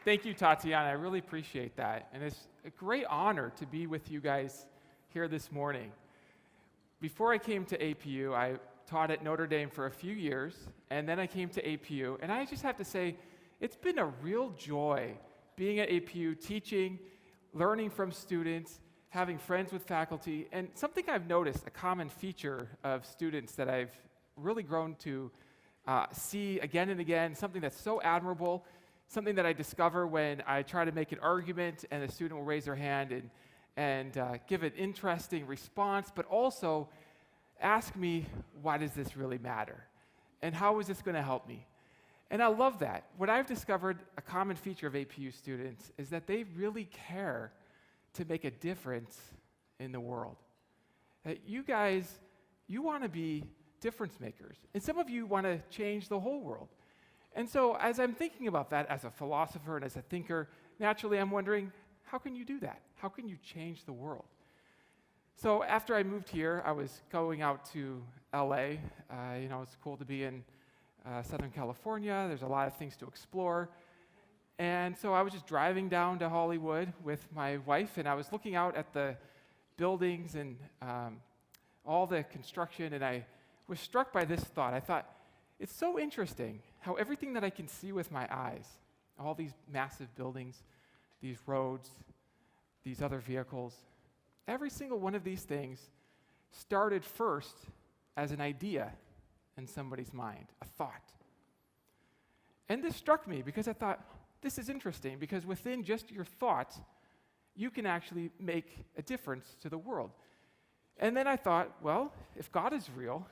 Thank you, Tatiana. I really appreciate that. And it's a great honor to be with you guys here this morning. Before I came to APU, I taught at Notre Dame for a few years, and then I came to APU. And I just have to say, it's been a real joy being at APU, teaching, learning from students, having friends with faculty. And something I've noticed, a common feature of students that I've really grown to see again and again, something that's so admirable, something that I discover when I try to make an argument and the student will raise their hand and give an interesting response, but also ask me, why does this really matter? And how is this going to help me? And I love that. What I've discovered, a common feature of APU students, is that they really care to make a difference in the world. That you guys, you want to be difference makers. And some of you want to change the whole world. And so as I'm thinking about that as a philosopher and as a thinker, naturally I'm wondering, how can you do that? How can you change the world? So after I moved here, I was going out to LA. It's cool to be in Southern California. There's a lot of things to explore. And so I was just driving down to Hollywood with my wife, and I was looking out at the buildings and all the construction, and I was struck by this thought. I thought, it's so interesting how everything that I can see with my eyes, all these massive buildings, these roads, these other vehicles, every single one of these things started first as an idea in somebody's mind, a thought. And this struck me because I thought, this is interesting, because within just your thought, you can actually make a difference to the world. And then I thought, well, if God is real,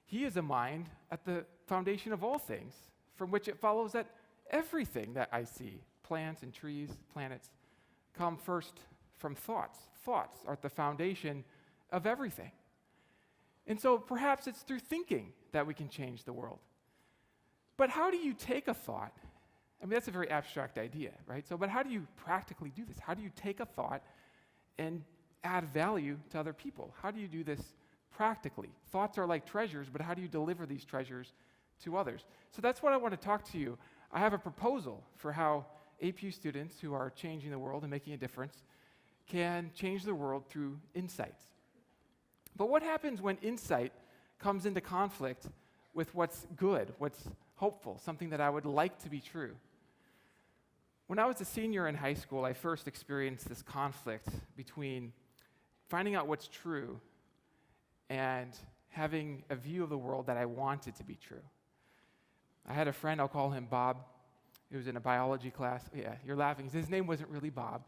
He is a mind at the foundation of all things, from which it follows that everything that I see, plants and trees, planets, come first from thoughts. Thoughts are at the foundation of everything. And so perhaps it's through thinking that we can change the world. But how do you take a thought? I mean, that's a very abstract idea, right? But how do you practically do this? How do you take a thought and add value to other people? How do you do this practically? Thoughts are like treasures, but how do you deliver these treasures to others? So that's what I want to talk to you. I have a proposal for how APU students who are changing the world and making a difference can change the world through insights. But what happens when insight comes into conflict with what's good, what's hopeful, something that I would like to be true? When I was a senior in high school, I first experienced this conflict between finding out what's true and having a view of the world that I wanted to be true. I had a friend, I'll call him Bob. He was in a biology class. Yeah, you're laughing. His name wasn't really Bob.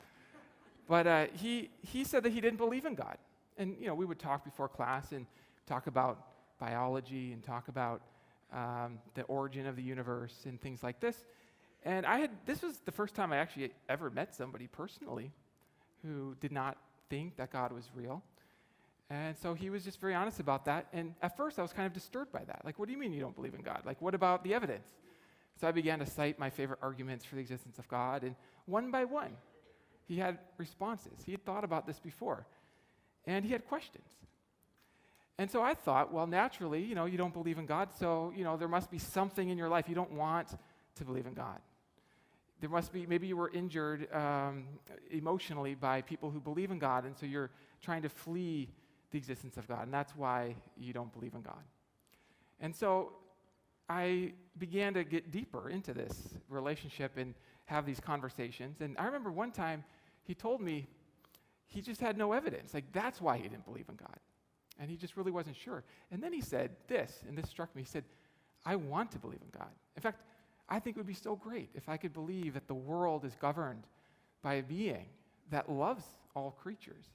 But he said that he didn't believe in God. And, we would talk before class and talk about biology and talk about the origin of the universe and things like this. And this was the first time I actually ever met somebody personally who did not think that God was real. And so he was just very honest about that. And at first I was kind of disturbed by that. Like, what do you mean you don't believe in God? Like, what about the evidence? So I began to cite my favorite arguments for the existence of God. And one by one, he had responses. He had thought about this before. And he had questions. And so I thought, well, naturally, you don't believe in God, so, there must be something in your life you don't want to believe in God. There must be, maybe you were injured emotionally by people who believe in God, and so you're trying to flee the existence of God, and that's why you don't believe in God. And so I began to get deeper into this relationship and have these conversations. And I remember one time he told me he just had no evidence. Like, that's why he didn't believe in God. And he just really wasn't sure. And then he said this, and this struck me. He said, I want to believe in God. In fact, I think it would be so great if I could believe that the world is governed by a being that loves all creatures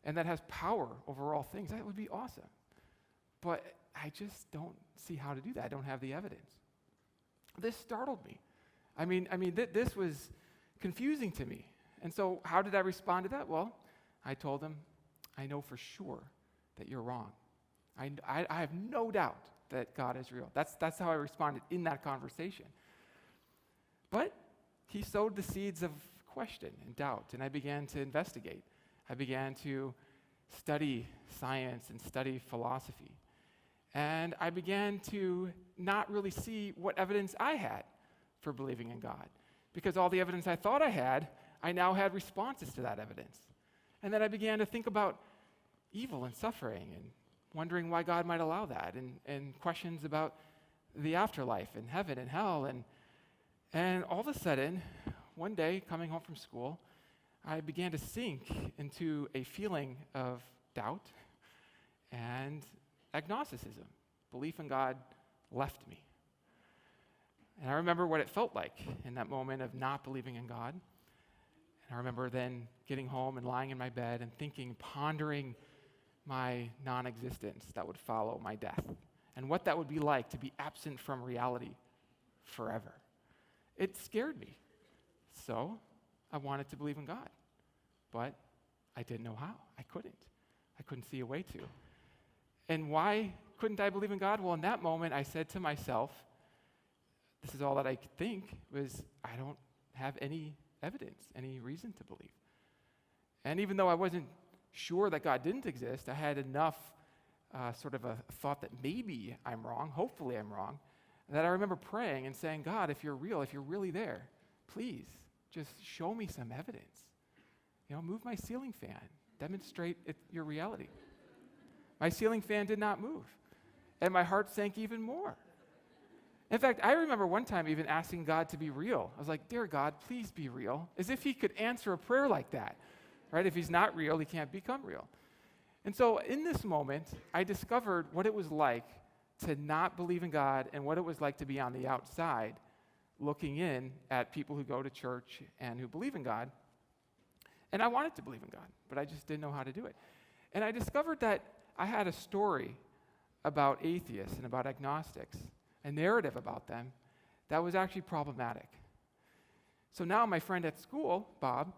and that has power over all things. That would be awesome. But I just don't see how to do that. I don't have the evidence. This startled me. This was confusing to me. And so how did I respond to that? Well, I told him, I know for sure that you're wrong. I have no doubt that God is real. That's how I responded in that conversation. But he sowed the seeds of question and doubt, and I began to investigate. I began to study science and study philosophy. And I began to not really see what evidence I had for believing in God. because all the evidence I thought I had, I now had responses to that evidence. And then I began to think about evil and suffering and wondering why God might allow that, and questions about the afterlife and heaven and hell. And all of a sudden, one day coming home from school, I began to sink into a feeling of doubt and agnosticism. Belief in God left me. And I remember what it felt like in that moment of not believing in God. And I remember then getting home and lying in my bed and thinking, pondering my non-existence that would follow my death and what that would be like to be absent from reality forever. It scared me. So I wanted to believe in God, but I didn't know how. I couldn't see a way to. And why couldn't I believe in God? Well, in that moment, I said to myself, this is all that I could think, was I don't have any evidence, any reason to believe. And even though I wasn't sure that God didn't exist, I had enough sort of a thought that maybe I'm wrong, hopefully I'm wrong, that I remember praying and saying, God, if you're real, if you're really there, please just show me some evidence. Move my ceiling fan, demonstrate your reality. My ceiling fan did not move, and my heart sank even more. In fact, I remember one time even asking God to be real. I was like, dear God, please be real, as if he could answer a prayer like that, right? If he's not real, he can't become real. And so in this moment, I discovered what it was like to not believe in God and what it was like to be on the outside looking in at people who go to church and who believe in God. And I wanted to believe in God, but I just didn't know how to do it. And I discovered that I had a story about atheists and about agnostics, a narrative about them that was actually problematic. So now my friend at school, Bob,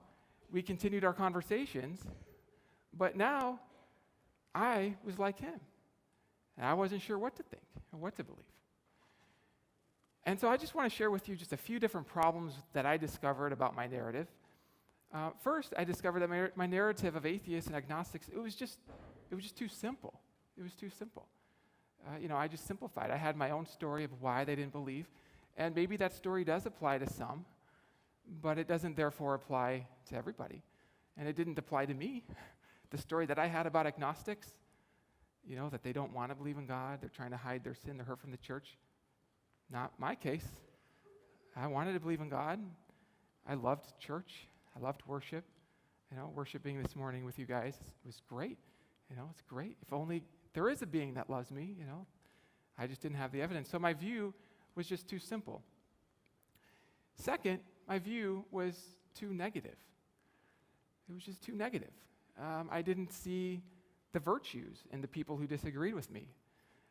we continued our conversations, but now I was like him. And I wasn't sure what to think or what to believe. And so I just want to share with you just a few different problems that I discovered about my narrative. First, I discovered that my narrative of atheists and agnostics, it was just too simple. It was too simple. I just simplified. I had my own story of why they didn't believe, and maybe that story does apply to some, but it doesn't therefore apply to everybody. And it didn't apply to me. The story that I had about agnostics, that they don't want to believe in God, they're trying to hide their sin, they're hurt from the church. Not my case. I wanted to believe in God. I loved church. I loved worship. Worshiping this morning with you guys was great. It's great. If only there is a being that loves me, I just didn't have the evidence. So my view was just too simple. Second, my view was too negative. It was just too negative. I didn't see the virtues in the people who disagreed with me.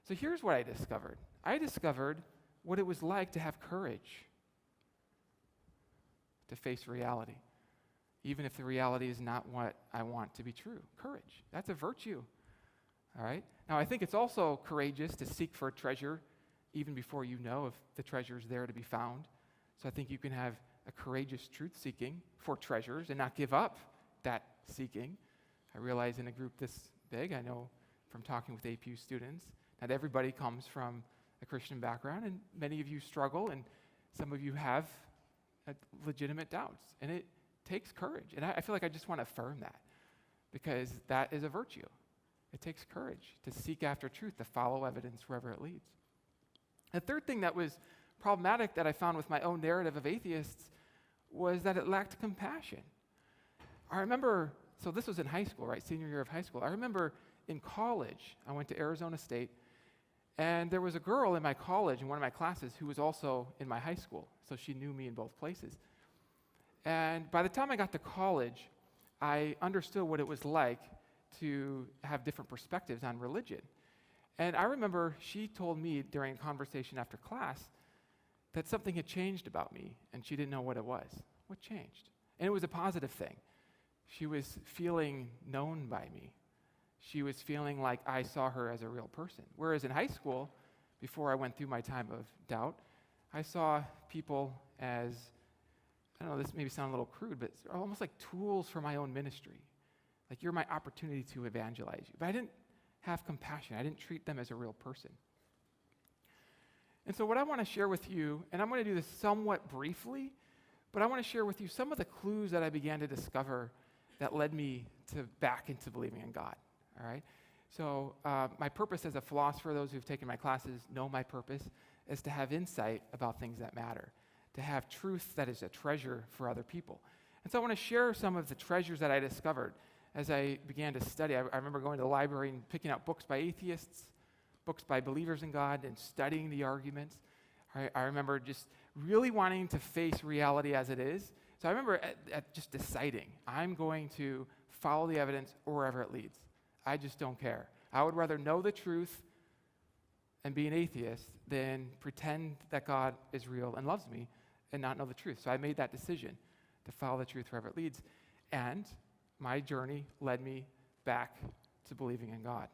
So here's what I discovered. I discovered what it was like to have courage to face reality, even if the reality is not what I want to be true. Courage, that's a virtue, all right? Now, I think it's also courageous to seek for a treasure even before you know if the treasure is there to be found. So I think you can have a courageous truth-seeking for treasures and not give up that seeking. I realize in a group this big, I know from talking with APU students, not everybody comes from a Christian background, and many of you struggle, and some of you have legitimate doubts, and it takes courage. And I feel like I just want to affirm that, because that is a virtue. It takes courage to seek after truth, to follow evidence wherever it leads. The third thing that was problematic that I found with my own narrative of atheists was that it lacked compassion. I remember, so this was in high school, right? Senior year of high school. I remember in college, I went to Arizona State, and there was a girl in my college in one of my classes who was also in my high school, so she knew me in both places. And by the time I got to college, I understood what it was like to have different perspectives on religion. And I remember she told me during a conversation after class that something had changed about me, and she didn't know what it was. What changed? And it was a positive thing. She was feeling known by me. She was feeling like I saw her as a real person. Whereas in high school, before I went through my time of doubt, I saw people as, I don't know, this maybe sounds a little crude, but it's almost like tools for my own ministry. Like, you're my opportunity to evangelize you. But I didn't have compassion. I didn't treat them as a real person. And so what I want to share with you, and I'm going to do this somewhat briefly, But I want to share with you some of the clues that I began to discover that led me back into believing in God, all right? So my purpose as a philosopher, those who've taken my classes know my purpose, is to have insight about things that matter, to have truth that is a treasure for other people. And so I want to share some of the treasures that I discovered as I began to study. I remember going to the library and picking out books by atheists, books by believers in God, and studying the arguments. I remember just really wanting to face reality as it is. So I remember at just deciding, I'm going to follow the evidence wherever it leads. I just don't care. I would rather know the truth and be an atheist than pretend that God is real and loves me and not know the truth. So I made that decision to follow the truth wherever it leads. And my journey led me back to believing in God.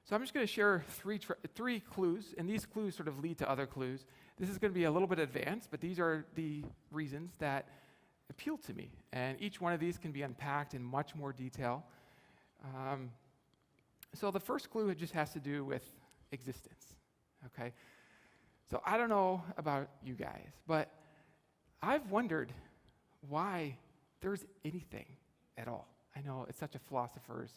So I'm just going to share three clues, and these clues sort of lead to other clues. This is going to be a little bit advanced, but these are the reasons that appeal to me. And each one of these can be unpacked in much more detail. So the first clue just has to do with existence, okay? So I don't know about you guys, but I've wondered why there's anything at all. I know it's such a philosopher's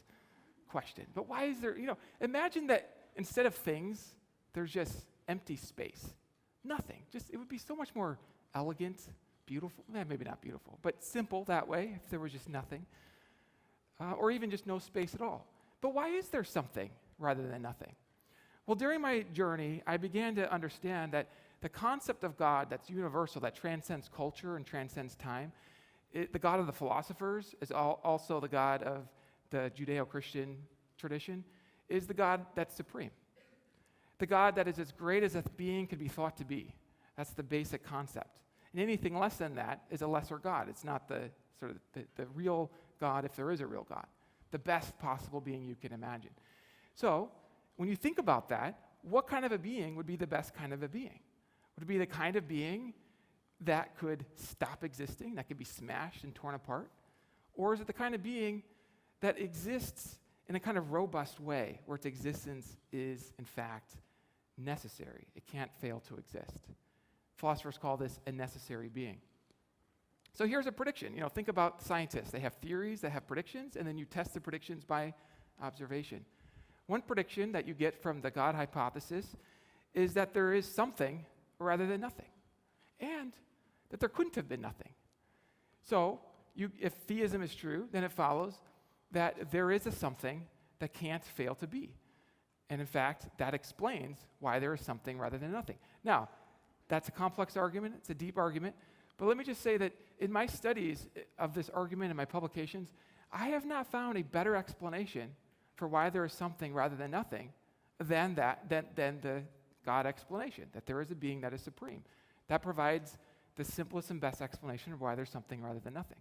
question, but why is there, imagine that instead of things, there's just empty space. Nothing. It would be so much more elegant, beautiful, maybe not beautiful, but simple that way if there was just nothing, or even just no space at all. But why is there something rather than nothing? Well, during my journey, I began to understand that the concept of God that's universal, that transcends culture and transcends time, the God of the philosophers is also the God of the Judeo-Christian tradition, is the God that's supreme. The God that is as great as a being could be thought to be. That's the basic concept. And anything less than that is a lesser God. It's not the real God, if there is a real God, the best possible being you can imagine. So when you think about that, what kind of a being would be the best kind of a being? Would it be the kind of being that could stop existing, that could be smashed and torn apart? Or is it the kind of being that exists in a kind of robust way, where its existence is, in fact, necessary? It can't fail to exist. Philosophers call this a necessary being. So here's a prediction. Think about scientists. They have theories, they have predictions, and then you test the predictions by observation. One prediction that you get from the God hypothesis is that there is something rather than nothing, and that there couldn't have been nothing. So if theism is true, then it follows that there is a something that can't fail to be. And in fact, that explains why there is something rather than nothing. Now, that's a complex argument, it's a deep argument, but let me just say that in my studies of this argument in my publications, I have not found a better explanation for why there is something rather than nothing than the God explanation, that there is a being that is supreme. That provides the simplest and best explanation of why there's something rather than nothing.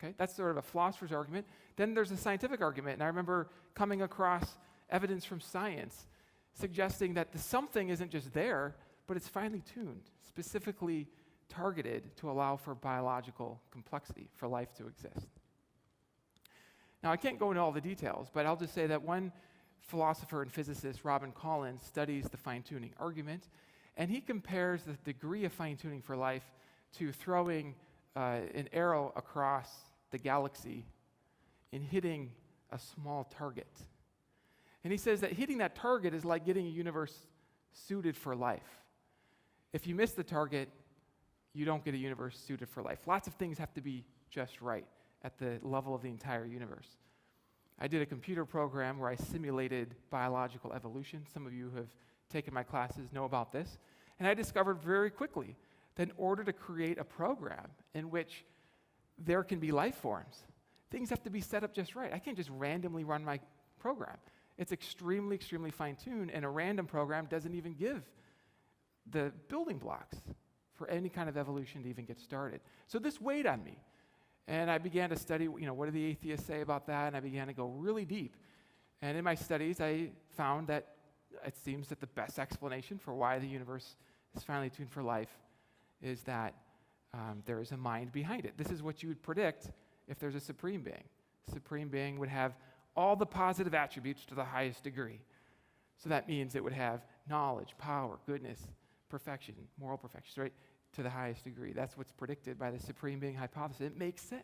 Okay, that's sort of a philosopher's argument. Then there's a scientific argument, and I remember coming across evidence from science suggesting that the something isn't just there, but it's finely tuned, specifically targeted to allow for biological complexity, for life to exist. Now, I can't go into all the details, but I'll just say that one philosopher and physicist, Robin Collins, studies the fine-tuning argument, and he compares the degree of fine-tuning for life to throwing an arrow across the galaxy and hitting a small target. And he says that hitting that target is like getting a universe suited for life. If you miss the target, you don't get a universe suited for life. Lots of things have to be just right at the level of the entire universe. I did a computer program where I simulated biological evolution. Some of you who have taken my classes know about this. And I discovered very quickly that in order to create a program in which there can be life forms, things have to be set up just right. I can't just randomly run my program. It's extremely, extremely fine-tuned, and a random program doesn't even give the building blocks for any kind of evolution to even get started. So this weighed on me. And I began to study, what do the atheists say about that? And I began to go really deep. And in my studies, I found that it seems that the best explanation for why the universe is finely tuned for life is that there is a mind behind it. This is what you would predict if there's a supreme being. Supreme being would have all the positive attributes to the highest degree. So that means it would have knowledge, power, goodness, perfection, moral perfection, right? to the highest degree. That's what's predicted by the supreme being hypothesis. It makes sense.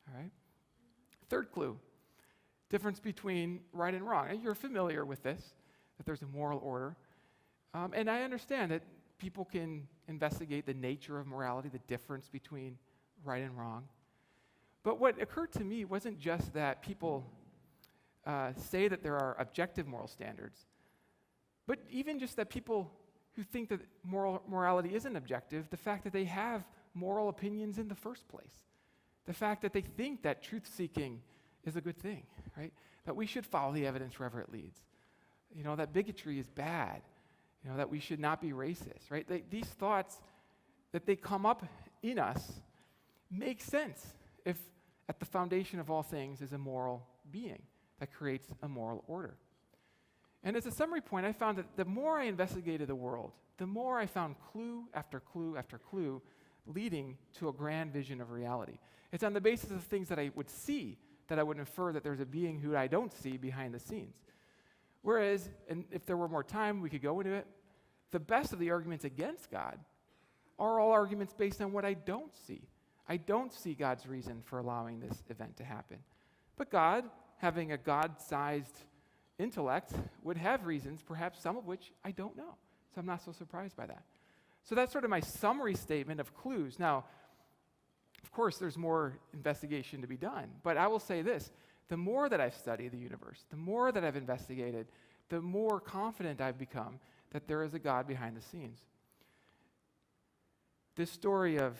All right? Third clue, difference between right and wrong. And you're familiar with this, that there's a moral order. And I understand that people can investigate the nature of morality, the difference between right and wrong. But what occurred to me wasn't just that people say that there are objective moral standards, but even just that people who think that morality isn't objective, the fact that they have moral opinions in the first place, the fact that they think that truth-seeking is a good thing, right? That we should follow the evidence wherever it leads. That bigotry is bad, that we should not be racist, right? These thoughts, that they come up in us, make sense if at the foundation of all things is a moral being that creates a moral order. And as a summary point, I found that the more I investigated the world, the more I found clue after clue after clue leading to a grand vision of reality. It's on the basis of things that I would see that I would infer that there's a being who I don't see behind the scenes. Whereas, and if there were more time, we could go into it, the best of the arguments against God are all arguments based on what I don't see. I don't see God's reason for allowing this event to happen. But God, having a God-sized intellect, would have reasons, perhaps some of which I don't know. So I'm not so surprised by that. So that's sort of my summary statement of clues. Now, of course, there's more investigation to be done, but I will say this. The more that I've studied the universe, the more that I've investigated, the more confident I've become that there is a God behind the scenes. This story of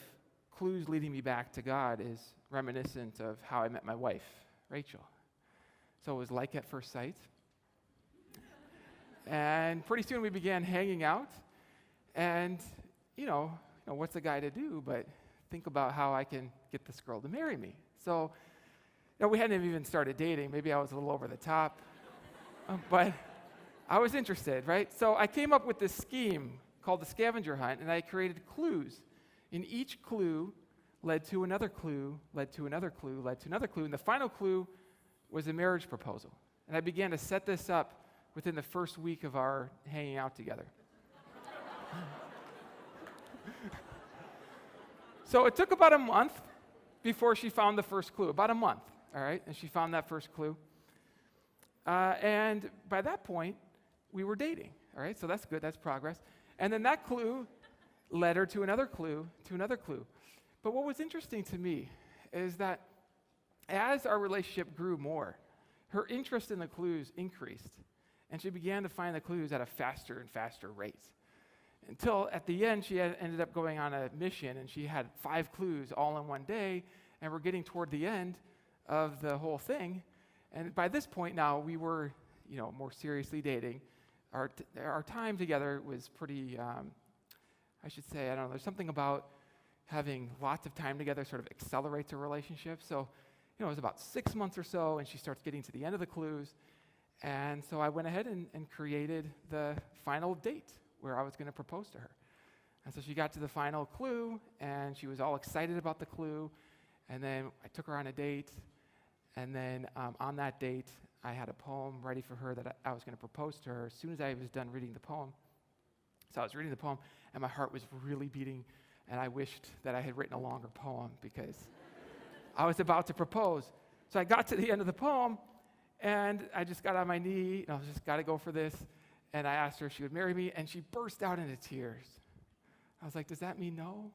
clues leading me back to God is reminiscent of how I met my wife, Rachel. So it was like at first sight. And pretty soon we began hanging out. And, what's a guy to do but think about how I can get this girl to marry me? So, we hadn't even started dating. Maybe I was a little over the top. But I was interested, right? So I came up with this scheme called the scavenger hunt, and I created clues. And each clue led to another clue, led to another clue, led to another clue. And the final clue was a marriage proposal. And I began to set this up within the first week of our hanging out together. So it took about a month before she found the first clue, about a month, all right? And she found that first clue. And by that point, we were dating, all right? So that's good, that's progress. And then that clue led her to another clue, to another clue. But what was interesting to me is that as our relationship grew more, her interest in the clues increased, and she began to find the clues at a faster and faster rate. Until at the end, she ended up going on a mission, and she had 5 clues all in one day, and we're getting toward the end of the whole thing. And by this point now, we were, more seriously dating. Our time together was pretty, I should say, I don't know, there's something about having lots of time together sort of accelerates a relationship. So, it was about 6 months or so, and she starts getting to the end of the clues. And so I went ahead and created the final date where I was going to propose to her. And so she got to the final clue, and she was all excited about the clue. And then I took her on a date. And then on that date, I had a poem ready for her that I was going to propose to her as soon as I was done reading the poem. So I was reading the poem, and my heart was really beating, and I wished that I had written a longer poem because I was about to propose. So I got to the end of the poem, and I just got on my knee, and I was just got to go for this. And I asked her if she would marry me, and she burst out into tears. I was like, does that mean no?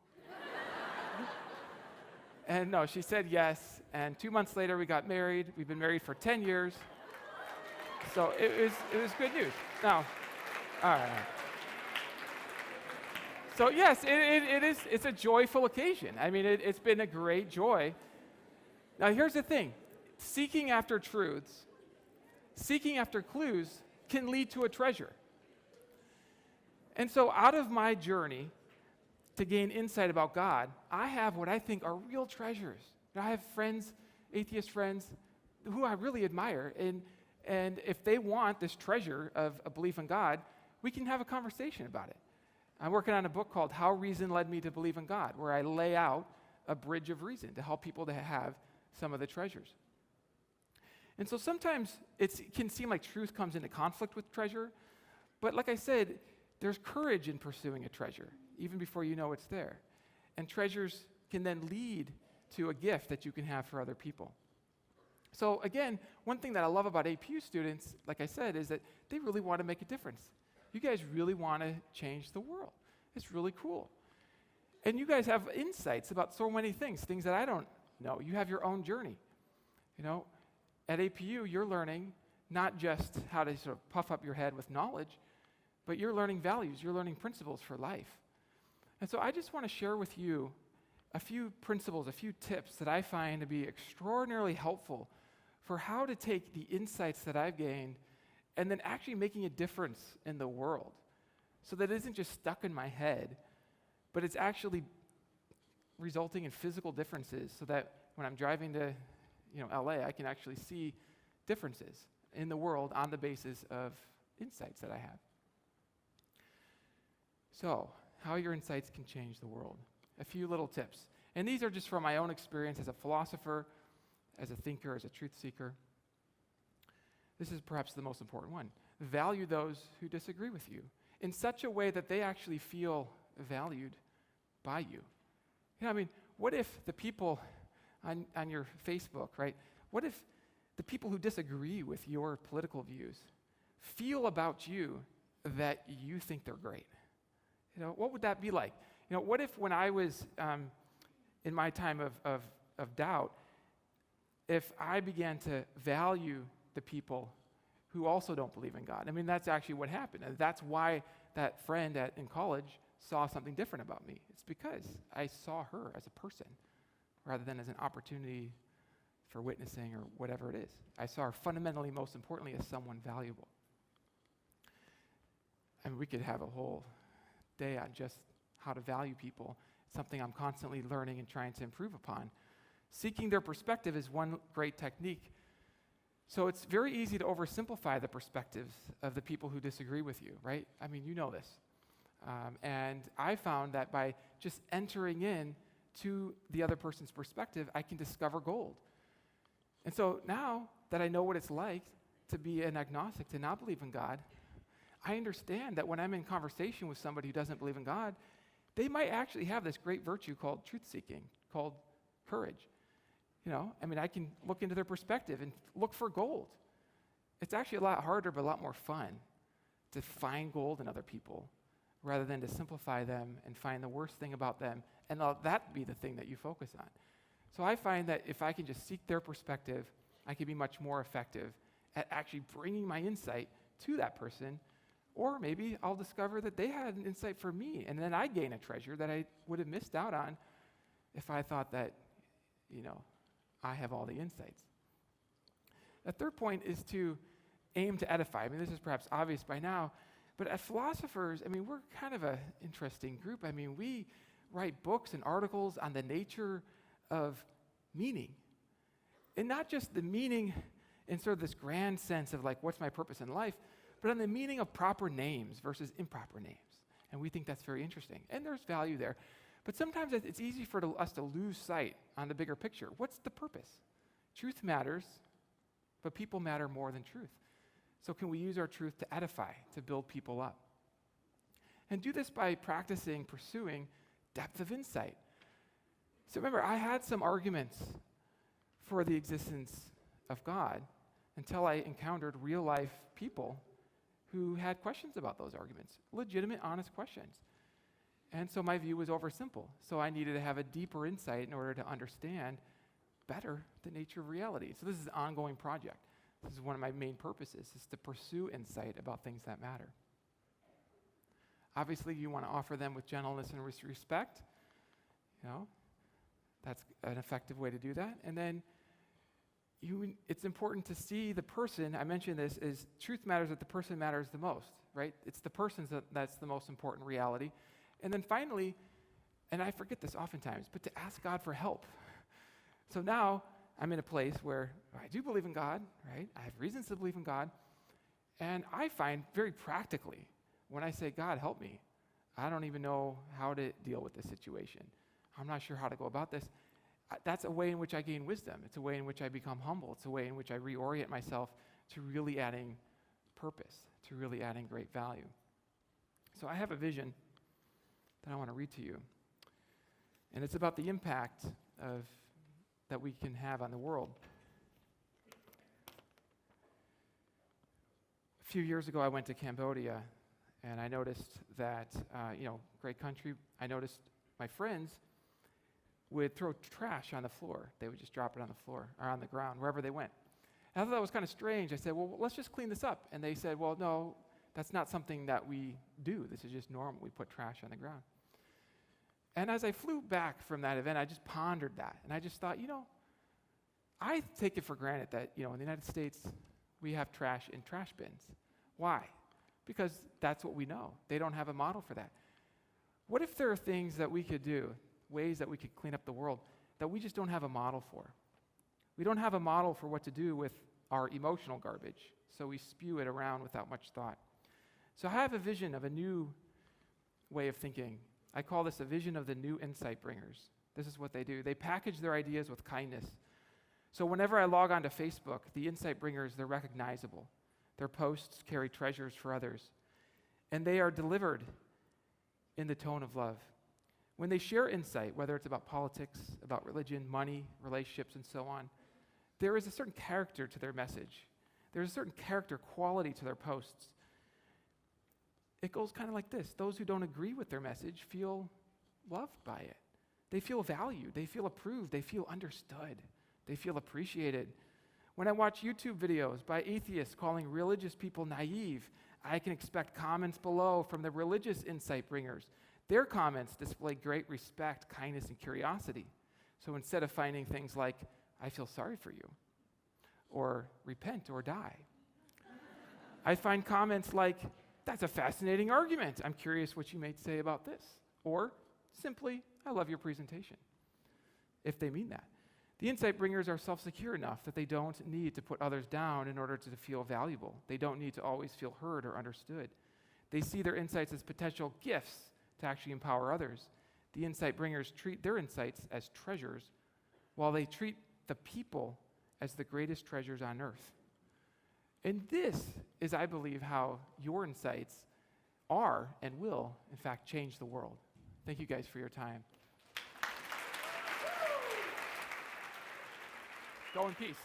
And no, she said yes. And 2 months later, we got married. We've been married for 10 years. So it was good news. Now, all right. So yes, it's a joyful occasion. I mean, it's been a great joy. Now here's the thing. Seeking after truths, seeking after clues can lead to a treasure. And so out of my journey to gain insight about God, I have what I think are real treasures. I have friends, atheist friends, who I really admire. And if they want this treasure of a belief in God, we can have a conversation about it. I'm working on a book called How Reason Led Me to Believe in God, where I lay out a bridge of reason to help people to have some of the treasures. And so sometimes it can seem like truth comes into conflict with treasure, but like I said, There's courage in pursuing a treasure, even before you know it's there. And treasures can then lead to a gift that you can have for other people. So again, one thing that I love about APU students, like I said, is that they really want to make a difference. You guys really want to change the world. It's really cool. And you guys have insights about so many things that I don't know. You have your own journey. At APU, you're learning not just how to sort of puff up your head with knowledge, but you're learning values, you're learning principles for life. And so I just want to share with you a few principles, a few tips that I find to be extraordinarily helpful for how to take the insights that I've gained and then actually making a difference in the world so that it isn't just stuck in my head, but it's actually resulting in physical differences so that when I'm driving to LA, I can actually see differences in the world on the basis of insights that I have. So, how your insights can change the world. A few little tips. And these are just from my own experience as a philosopher, as a thinker, as a truth seeker. This is perhaps the most important one. Value those who disagree with you in such a way that they actually feel valued by you. What if the people on your Facebook, right? What if the people who disagree with your political views feel about you that you think they're great? What would that be like? What if when I was in my time of doubt, if I began to value the people who also don't believe in God? That's actually what happened. And that's why that friend in college saw something different about me. It's because I saw her as a person rather than as an opportunity for witnessing or whatever it is. I saw her fundamentally, most importantly, as someone valuable. We could have a whole day on just how to value people. It's something I'm constantly learning and trying to improve upon. Seeking their perspective is one great technique. So it's very easy to oversimplify the perspectives of the people who disagree with you, right? You know this. And I found that by just entering in to the other person's perspective, I can discover gold. And so now that I know what it's like to be an agnostic, to not believe in God, I understand that when I'm in conversation with somebody who doesn't believe in God, they might actually have this great virtue called truth-seeking, called courage. I can look into their perspective and look for gold. It's actually a lot harder, but a lot more fun to find gold in other people rather than to simplify them and find the worst thing about them and let that be the thing that you focus on. So I find that if I can just seek their perspective, I can be much more effective at actually bringing my insight to that person, or maybe I'll discover that they had an insight for me, and then I gain a treasure that I would have missed out on if I thought that, I have all the insights. The third point is to aim to edify. This is perhaps obvious by now, but as philosophers, we're kind of an interesting group. We write books and articles on the nature of meaning. And not just the meaning in sort of this grand sense of what's my purpose in life, but on the meaning of proper names versus improper names. And we think that's very interesting. And there's value there. But sometimes it's easy for us to lose sight on the bigger picture. What's the purpose? Truth matters, but people matter more than truth. So can we use our truth to edify, to build people up? And do this by pursuing depth of insight. So remember, I had some arguments for the existence of God until I encountered real-life people who had questions about those arguments, legitimate, honest questions. And so my view was oversimple. So I needed to have a deeper insight in order to understand better the nature of reality. So this is an ongoing project. This is one of my main purposes, is to pursue insight about things that matter. Obviously, you want to offer them with gentleness and respect. That's an effective way to do that. And then it's important to see the person. I mentioned this, is truth matters, that the person matters the most, right? It's the person that's the most important reality. And then finally, and I forget this oftentimes, but to ask God for help. So now I'm in a place where I do believe in God, right? I have reasons to believe in God. And I find very practically, when I say, God, help me, I don't even know how to deal with this situation. I'm not sure how to go about this. That's a way in which I gain wisdom. It's a way in which I become humble. It's a way in which I reorient myself to really adding purpose, to really adding great value. So I have a vision that I want to read to you. And it's about the impact that we can have on the world. A few years ago, I went to Cambodia, and I noticed that, great country. I noticed my friends would throw trash on the floor. They would just drop it on the floor or on the ground, wherever they went. And I thought that was kind of strange. I said, well, let's just clean this up. And they said, well, no, that's not something that we do. This is just normal. We put trash on the ground. And as I flew back from that event, I just pondered that. And I just thought, I take it for granted that, in the United States, we have trash in trash bins. Why? Because that's what we know. They don't have a model for that. What if there are things that we could do, ways that we could clean up the world, that we just don't have a model for? We don't have a model for what to do with our emotional garbage, so we spew it around without much thought. So I have a vision of a new way of thinking. I call this a vision of the new insight bringers. This is what they do. They package their ideas with kindness. So whenever I log onto Facebook, the insight bringers, they're recognizable. Their posts carry treasures for others, and they are delivered in the tone of love. When they share insight, whether it's about politics, about religion, money, relationships, and so on, there is a certain character to their message. There's a certain character quality to their posts. It goes kind of like this. Those who don't agree with their message feel loved by it. They feel valued. They feel approved. They feel understood. They feel appreciated. When I watch YouTube videos by atheists calling religious people naive, I can expect comments below from the religious insight bringers. Their comments display great respect, kindness, and curiosity. So instead of finding things like, I feel sorry for you, or repent or die, I find comments like, that's a fascinating argument. I'm curious what you may say about this. Or simply, I love your presentation, if they mean that. The insight bringers are self-secure enough that they don't need to put others down in order to feel valuable. They don't need to always feel heard or understood. They see their insights as potential gifts to actually empower others. The insight bringers treat their insights as treasures, while they treat the people as the greatest treasures on earth. And this is, I believe, how your insights are and will, in fact, change the world. Thank you guys for your time. Go in peace.